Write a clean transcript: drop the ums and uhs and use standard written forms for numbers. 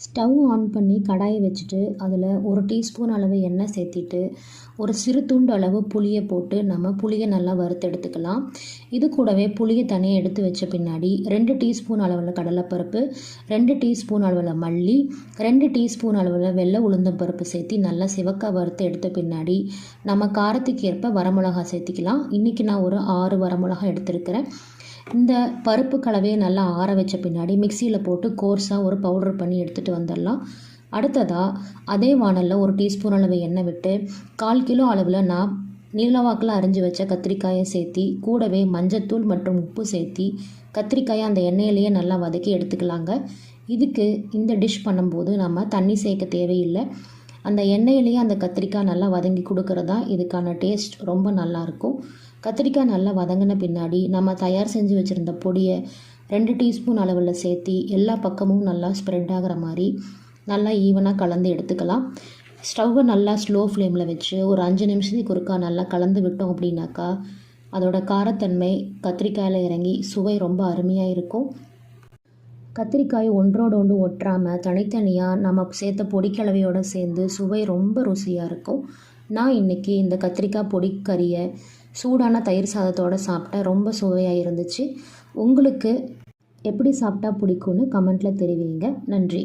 Stove on பண்ணி கடாயை வச்சுட்டு அதில் ஒரு டீஸ்பூன் அளவு எண்ணெய் சேர்த்திட்டு ஒரு சிறு துண்டு அளவு புளியை போட்டு நம்ம புளியை நல்லா வறுத்து எடுத்துக்கலாம். இது கூடவே புளியை தனியாக எடுத்து வச்ச பின்னாடி 2 டீஸ்பூன் அளவில் கடலைப்பருப்பு, 2 டீஸ்பூன் அளவில் மல்லி, 2 டீஸ்பூன் அளவில் வெள்ளை உளுந்தம் பருப்பு சேர்த்து நல்லா சிவக்க வறுத்து எடுத்த பின்னாடி நம்ம காரத்துக்கு ஏற்ப வரமிளகா சேர்த்திக்கலாம். இன்றைக்கி நான் ஒரு 6 வரமிளகா எடுத்துருக்கிறேன். இந்த பருப்பு கலவையை நல்லா ஆற வச்ச பின்னாடி மிக்சியில் போட்டு கோர்ஸாக ஒரு பவுடர் பண்ணி எடுத்துகிட்டு வந்துடலாம். அடுத்ததாக அதே வானலில் ஒரு டீஸ்பூன் அளவு எண்ணெய் விட்டு 1/4 கிலோ அளவில் நான் நீளவாக்கில் அரிஞ்சு வச்ச கத்திரிக்காயை சேர்த்தி கூடவே மஞ்சத்தூள் மற்றும் உப்பு சேர்த்தி கத்திரிக்காயை அந்த எண்ணெயிலேயே நல்லா வதக்கி எடுத்துக்கலாங்க. இதுக்கு இந்த டிஷ் பண்ணும்போது நம்ம தண்ணி சேர்க்க தேவையில்லை. அந்த எண்ணெயிலேயே அந்த கத்திரிக்காய் நல்லா வதங்கி கொடுக்குறதா இதுக்கான டேஸ்ட் ரொம்ப நல்லாயிருக்கும். கத்திரிக்காய் நல்லா வதங்கின பின்னாடி நம்ம தயார் செஞ்சு வச்சுருந்த பொடியை 2 டீஸ்பூன் அளவில் சேர்த்தி எல்லா பக்கமும் நல்லா ஸ்ப்ரெட் ஆகிற மாதிரி நல்லா ஈவனாக கலந்து எடுத்துக்கலாம். ஸ்டவ்வை நல்லா ஸ்லோ ஃப்ளேமில் வச்சு ஒரு 5 நிமிஷத்துக்கு ஒருக்கா நல்லா கலந்து விட்டோம் அப்படின்னாக்கா அதோட காரத்தன்மை கத்திரிக்காயில் இறங்கி சுவை ரொம்ப அருமையாக இருக்கும். கத்திரிக்காய் ஒன்றோடு ஒன்று ஒட்டாமல் தனித்தனியாக நம்ம சேர்த்த பொடிக்கலவையோடு சேர்ந்து சுவை ரொம்ப ருசியாக இருக்கும். நான் இன்றைக்கி இந்த கத்திரிக்காய் பொடிக்கறியை சூடான தயிர் சாதத்தோடு சாப்பிட்டேன். ரொம்ப சுவையாக இருந்துச்சு. உங்களுக்கு எப்படி சாப்பிட்டா பிடிக்கும்னு கமெண்ட்டில் தெரிவிங்க. நன்றி.